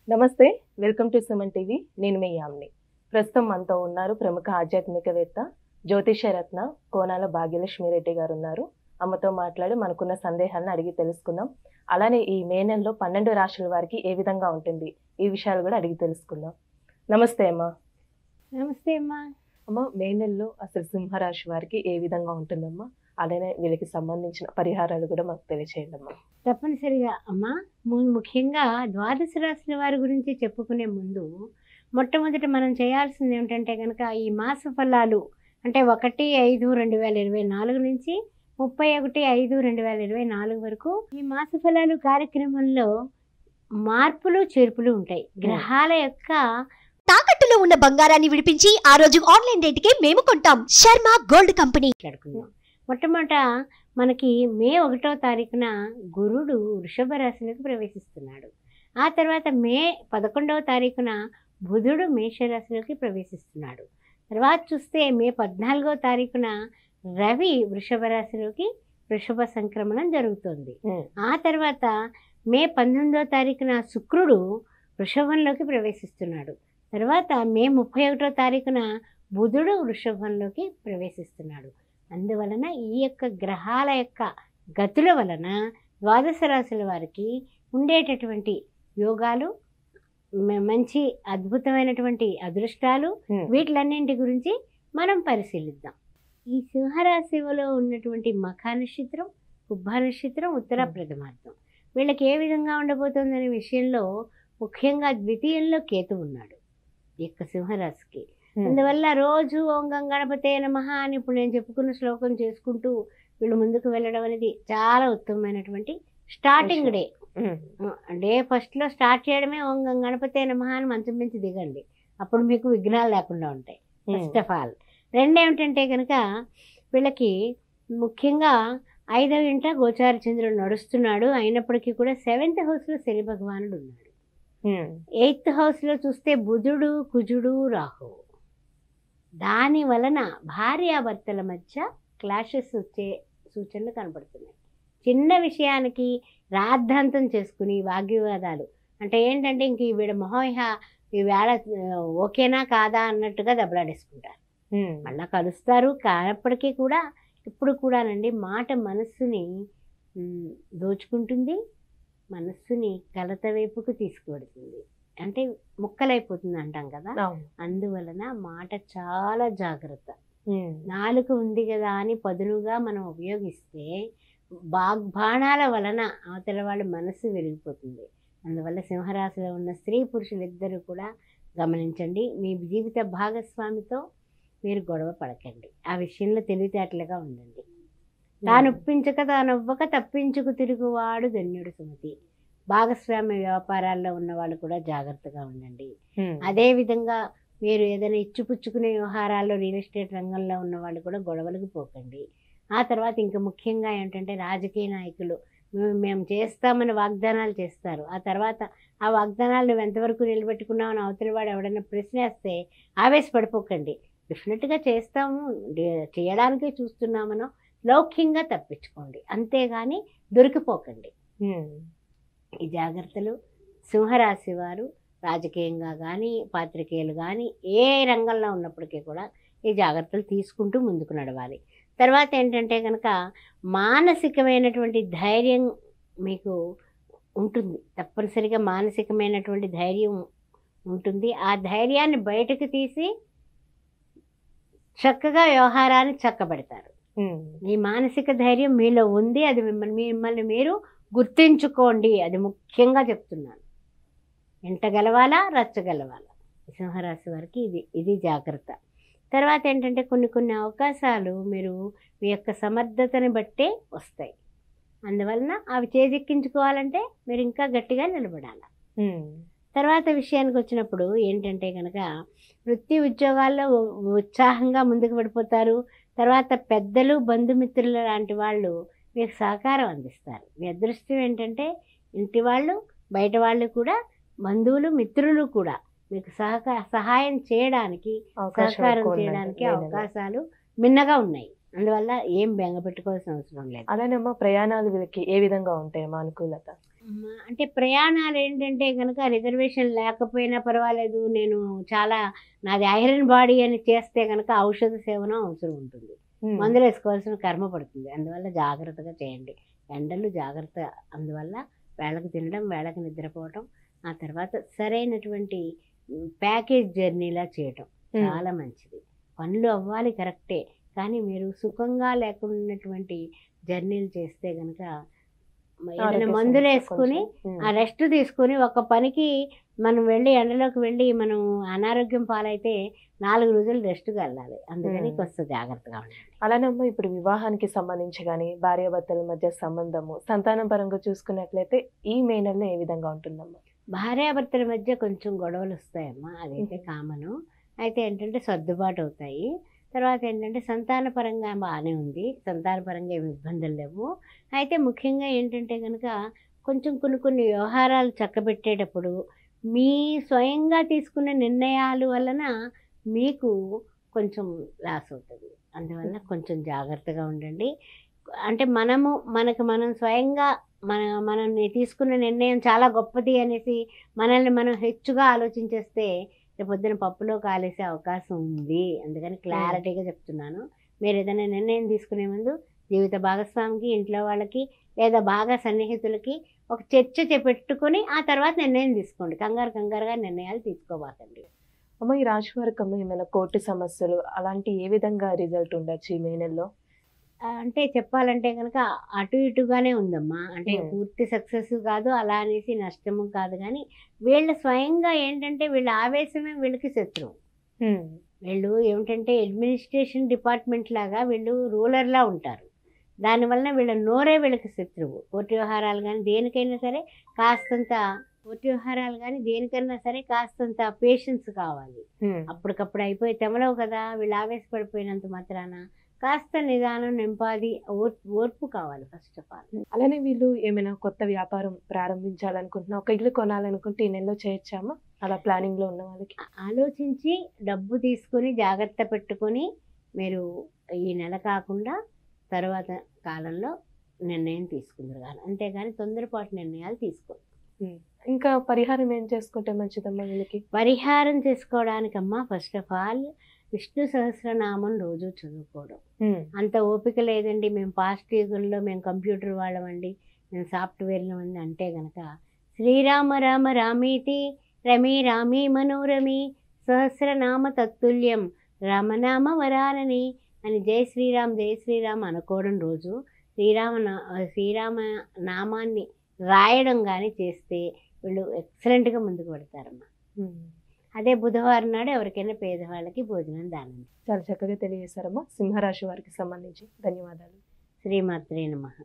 నమస్తే, welcome to Suman TV. నేను మీ యామ్ని. ప్రస్తుతం మనతో ఉన్నారు ప్రముఖ ఆధ్యాత్మికవేత్త జ్యోతిషరత్న కోనాల భాగ్యలక్ష్మి రెడ్డి గారు ఉన్నారు. అమ్మతో మాట్లాడి మనకున్న సందేహాలను అడిగి తెలుసుకుందాం. అలానే ఈ మే నెలలో 12 రాశుల వారికి ఏ విధంగా ఉంటుంది ఈ విషయాలు కూడా అడిగి తెలుసుకుందాం. నమస్తే అమ్మా. నమస్తే అమ్మా. అమ్మ, మే నెలలో అసలు సింహరాశి వారికి ఏ విధంగా ఉంటుందమ్మా? అలానే వీళ్ళకి సంబంధించిన పరిహారాలు కూడా మాకు తెలియచేయండి అమ్మా. తప్పనిసరిగా అమ్మా. ముఖ్యంగా ద్వాదశ రాశుల వారి గురించి చెప్పుకునే ముందు మొట్టమొదట మనం చేయాల్సింది ఏమిటంటే కనుక ఈ మాస ఫలాలు అంటే 1/5/2024 నుంచి 31/5/2024 వరకు ఈ మాస ఫలాలు కార్యక్రమంలో మార్పులు చేర్పులు ఉంటాయి. గ్రహాల యొక్క తాకట్టులో ఉన్న బంగారాన్ని విడిపించి ఆ రోజు ఆన్లైన్ రేటుకే మేము కొంటాం. Sharma gold company. మాట్లాడుకుందాం. మొట్టమొదట మనకి మే 1వ తారీఖున గురుడు వృషభ రాశిలోకి ప్రవేశిస్తున్నాడు. ఆ తర్వాత మే 11వ తారీఖున బుధుడు మేషరాశిలోకి ప్రవేశిస్తున్నాడు. తర్వాత చూస్తే మే 14వ తారీఖున రవి వృషభ రాశిలోకి వృషభ సంక్రమణం జరుగుతుంది. ఆ తర్వాత మే 19వ తారీఖున శుక్రుడు వృషభంలోకి ప్రవేశిస్తున్నాడు. తర్వాత మే 31వ తారీఖున బుధుడు వృషభంలోకి ప్రవేశిస్తున్నాడు. అందువలన ఈ యొక్క గ్రహాల యొక్క గతుల వలన ద్వాదశ రాశుల వారికి ఉండేటటువంటి యోగాలు, మంచి అద్భుతమైనటువంటి అదృష్టాలు, వీటిలన్నింటి గురించి మనం పరిశీలిద్దాం. ఈ సింహరాశిలో ఉన్నటువంటి మఖ నక్షత్రం, కుబ్బ నక్షత్రం, ఉత్తర ప్రథమార్థం వీళ్ళకి ఏ విధంగా ఉండబోతుందనే విషయంలో ముఖ్యంగా ద్వితీయంలో కేతు ఉన్నాడు ఈ యొక్క సింహరాశికి. అందువల్ల రోజు ఓం గణపతే నమః అని ఇప్పుడు నేను చెప్పుకున్న శ్లోకం చేసుకుంటూ వీళ్ళు ముందుకు వెళ్ళడం అనేది చాలా ఉత్తమమైనటువంటి స్టార్టింగ్ డే ఫస్ట్లో స్టార్ట్ చేయడమే ఓం గణపతే నమః అని మంచం మించి దిగండి. అప్పుడు మీకు విఘ్నాలు లేకుండా ఉంటాయి. First of all. రెండేమిటంటే కనుక వీళ్ళకి ముఖ్యంగా 5వ ఇంట గోచార చంద్రుడు నడుస్తున్నాడు. అయినప్పటికీ కూడా 7th హౌస్లో శని భగవానుడు ఉన్నాడు. 8th హౌస్లో చూస్తే బుధుడు, కుజుడు, రాహువు. దాని వలన భార్యాభర్తల మధ్య క్లాషెస్ వచ్చే సూచనలు కనపడుతున్నాయి. చిన్న విషయానికి రాద్ధాంతం చేసుకుని వాగ్వివాదాలు అంటే ఏంటంటే ఇంక వీడ మొహోహ ఈవేళ ఓకేనా కాదా అన్నట్టుగా దెబ్బలాడేసుకుంటారు. మళ్ళా కలుస్తారు. కానప్పటికీ కూడా ఇప్పుడు కూడానండి మాట మనస్సుని దోచుకుంటుంది, మనస్సుని కలత వైపుకు తీసుకువెడుతుంది. అంటే ముక్కలైపోతుంది అంటాం కదా. అందువలన మాట చాలా జాగ్రత్త. నాలుక ఉంది కదా అని పదునుగా మనం ఉపయోగిస్తే బాణాల వలన అవతల వాళ్ళ మనసు విరిగిపోతుంది. అందువల్ల సింహరాశిలో ఉన్న స్త్రీ పురుషులిద్దరూ కూడా గమనించండి. మీ జీవిత భాగస్వామితో మీరు గొడవ పడకండి. ఆ విషయంలో తెలివితేటలుగా ఉండండి. తానొప్పించక తానొవ్వక తప్పించుకు తిరుగువాడు ధన్యుడు సుమతి. భాగస్వామ్య వ్యాపారాల్లో ఉన్న వాళ్ళు కూడా జాగ్రత్తగా ఉండండి. అదేవిధంగా మీరు ఏదైనా ఇచ్చిపుచ్చుకునే వ్యవహారాల్లో రియల్ ఎస్టేట్ రంగంలో ఉన్న వాళ్ళు కూడా గొడవలకు పోకండి. ఆ తర్వాత ఇంకా ముఖ్యంగా ఏంటంటే రాజకీయ నాయకులు మేము చేస్తామని వాగ్దానాలు చేస్తారు. ఆ తర్వాత ఆ వాగ్దానాలు నువ్వు ఎంతవరకు నిలబెట్టుకున్నామని అవతలి వాడు ఎవడైనా ప్రశ్న వేస్తే ఆవేశపడిపోకండి. డెఫినెట్గా చేస్తాము, చేయడానికే చూస్తున్నామనో లౌక్యంగా తప్పించుకోండి. అంతేగాని దొరికిపోకండి. ఈ జాగ్రత్తలు సింహరాశి వారు రాజకీయంగా కానీ పాత్రికేయులు కానీ ఏ రంగంలో ఉన్నప్పటికీ కూడా ఈ జాగ్రత్తలు తీసుకుంటూ ముందుకు నడవాలి. తర్వాత ఏంటంటే కనుక మానసికమైనటువంటి ధైర్యం మీకు ఉంటుంది. తప్పనిసరిగా మానసికమైనటువంటి ధైర్యం ఉంటుంది. ఆ ధైర్యాన్ని బయటకు తీసి చక్కగా వ్యవహారాన్ని చక్కబెడతారు. ఈ మానసిక ధైర్యం మీలో ఉంది. అది మిమ్మల్ని మీరు గుర్తించుకోండి. అది ముఖ్యంగా చెప్తున్నాను. ఎంట గెలవాలా, రచ్చ గెలవాలా. సింహరాశి వారికి ఇది జాగ్రత్త. తర్వాత ఏంటంటే కొన్ని అవకాశాలు మీరు మీ యొక్క సమర్థతని బట్టే వస్తాయి. అందువలన అవి చేజెక్కించుకోవాలంటే మీరు ఇంకా గట్టిగా నిలబడాలి. తర్వాత విషయానికి వచ్చినప్పుడు ఏంటంటే కనుక వృత్తి ఉద్యోగాల్లో ఉత్సాహంగా ముందుకు పడిపోతారు. తర్వాత పెద్దలు, బంధుమిత్రులు లాంటి వాళ్ళు మీకు సహకారం అందిస్తారు. మీ అదృష్టం ఏంటంటే ఇంటి వాళ్ళు, బయట వాళ్ళు కూడా, బంధువులు, మిత్రులు కూడా మీకు సహాయం చేయడానికి, సహకారం చేయడానికి అవకాశాలు మిన్నగా ఉన్నాయి. అందువల్ల ఏం బెంగ పెట్టుకోవాల్సిన అవసరం లేదు. అలానే ప్రయాణాలు వీళ్ళకి ఏ విధంగా ఉంటాయమ్మా అనుకూలత? అంటే ప్రయాణాలు ఏంటంటే కనుక రిజర్వేషన్ లేకపోయినా పర్వాలేదు, నేను చాలా నాది ఐరన్ బాడీ అని చేస్తే కనుక ఔషధ సేవనం అవసరం ఉంటుంది, మందులు వేసుకోవాల్సిన కర్మ పడుతుంది. అందువల్ల జాగ్రత్తగా చేయండి. ఎండలు జాగ్రత్త. అందువల్ల వేళకు తినడం, వేళకు నిద్రపోవటం, ఆ తర్వాత సరైనటువంటి ప్యాకేజ్ జర్నీలా చేయటం చాలా మంచిది. పనులు అవ్వాలి కరెక్టే, కానీ మీరు సుఖంగా లేకున్నటువంటి జర్నీలు చేస్తే కనుక ఏదైనా మందులు వేసుకుని ఆ రెస్ట్ తీసుకుని ఒక పనికి మనం వెళ్ళి ఎండలోకి వెళ్ళి మనం అనారోగ్యం పాలైతే 4 రోజులు రెస్ట్గా వెళ్ళాలి. అందుకని కొంచెం జాగ్రత్తగా ఉండాలి. అలానమ్మా ఇప్పుడు వివాహానికి సంబంధించి కానీ భార్యాభర్తల మధ్య సంబంధము సంతానం పరంగా చూసుకున్నట్లయితే ఈ మే నెలలో ఏ విధంగా ఉంటుందమ్మా? భార్యాభర్తల మధ్య కొంచెం గొడవలు వస్తాయమ్మా, అదైతే కామను. అయితే ఏంటంటే సర్దుబాటు అవుతాయి. తర్వాత ఏంటంటే సంతానపరంగా బాగానే ఉంది, సంతానపరంగా ఏమి ఇబ్బందులు లేవు. అయితే ముఖ్యంగా ఏంటంటే కనుక కొంచెం కొన్ని వ్యవహారాలు చక్కబెట్టేటప్పుడు మీ స్వయంగా తీసుకున్న నిర్ణయాల వలన మీకు కొంచెం లాస్ అవుతుంది. అందువల్ల కొంచెం జాగ్రత్తగా ఉండండి. అంటే మనం స్వయంగా మనం తీసుకున్న నిర్ణయం చాలా గొప్పది అనేసి మనల్ని మనం హెచ్చుగా ఆలోచించేస్తే రేపొద్దున పప్పులో కాలేసే అవకాశం ఉంది. అందుకని క్లారిటీగా చెప్తున్నాను. మీరు ఏదైనా నిర్ణయం తీసుకునే ముందు జీవిత భాగస్వామికి, ఇంట్లో వాళ్ళకి, లేదా బాగా సన్నిహితులకి ఒక చర్చ పెట్టుకొని ఆ తర్వాత నిర్ణయం తీసుకోండి. కంగారుగా నిర్ణయాలు తీసుకోబాకండి. అమ్మ ఈ రాశి వారికి ఏమైనా కోర్టు సమస్యలు అలాంటి ఏ విధంగా రిజల్ట్ ఉండొచ్చు ఈ మే నెలలో? అంటే చెప్పాలంటే కనుక అటు ఇటుగానే ఉందమ్మా. అంటే పూర్తి సక్సెస్ కాదు, అలా అనేసి నష్టము కాదు. కానీ వీళ్ళ స్వయంగా ఏంటంటే వీళ్ళ ఆవేశమే వీళ్ళకి శత్రువు. వీళ్ళు ఏమిటంటే అడ్మినిస్ట్రేషన్ డిపార్ట్మెంట్ లాగా వీళ్ళు రూలర్లా ఉంటారు. దానివల్ల వీళ్ళ నోరే వీళ్ళకి శత్రువు. కోర్టు వ్యవహారాలు కానీ దేనికైనా సరే కాస్తంత పేషెన్స్ కావాలి. అప్పటికప్పుడు అయిపోయి తెమలవు కదా. వీళ్ళు ఆవేశపడిపోయినంత మాత్రాన కాస్త నిదానం, నింపాది, ఓర్పు కావాలి ఫస్ట్ ఆఫ్ ఆల్. అలానే వీళ్ళు ఏమైనా కొత్త వ్యాపారం ప్రారంభించాలనుకుంటున్నా, ఒక ఇల్లు కొనాలనుకుంటే ఈ నెలలో చేయొచ్చామా? అలా ప్లానింగ్ లో ఉన్న వాళ్ళకి ఆలోచించి డబ్బు తీసుకొని జాగ్రత్త పెట్టుకొని మీరు ఈ నెల కాకుండా తర్వాత కాలంలో నిర్ణయం తీసుకుందరు కానీ, అంతేగాని తొందరపాటు నిర్ణయాలు తీసుకోండి. ఇంకా పరిహారం ఏం చేసుకుంటే మంచిదమ్మా వీళ్ళకి? పరిహారం చేసుకోవడానికమ్మా first of all Vishnu Sahasranamam రోజు చదువుకోవడం. అంత ఓపిక లేదండి, మేము పాస్ట్ యుగంలో మేము కంప్యూటర్ వాళ్ళమండి, మేము సాఫ్ట్వేర్లో ఉంది అంటే గనక శ్రీరామ రామ రామేతి రమే రామే మనోరమే సహస్రనామ తత్తుల్యం రామనామ వరాలని అని జై శ్రీరామ్ అనుకోవడం రోజు. శ్రీరామ నామాన్ని రాయడం కానీ చేస్తే వీళ్ళు ఎక్సలెంట్గా ముందుకు పడతారమ్మా. అదే బుధవారం నాడు ఎవరికైనా పేదవాళ్ళకి భోజనం దానం. చాలా చక్కగా తెలియజేశారమ్మా సింహరాశి వారికి సంబంధించి. ధన్యవాదాలు. శ్రీమాత్రే నమః.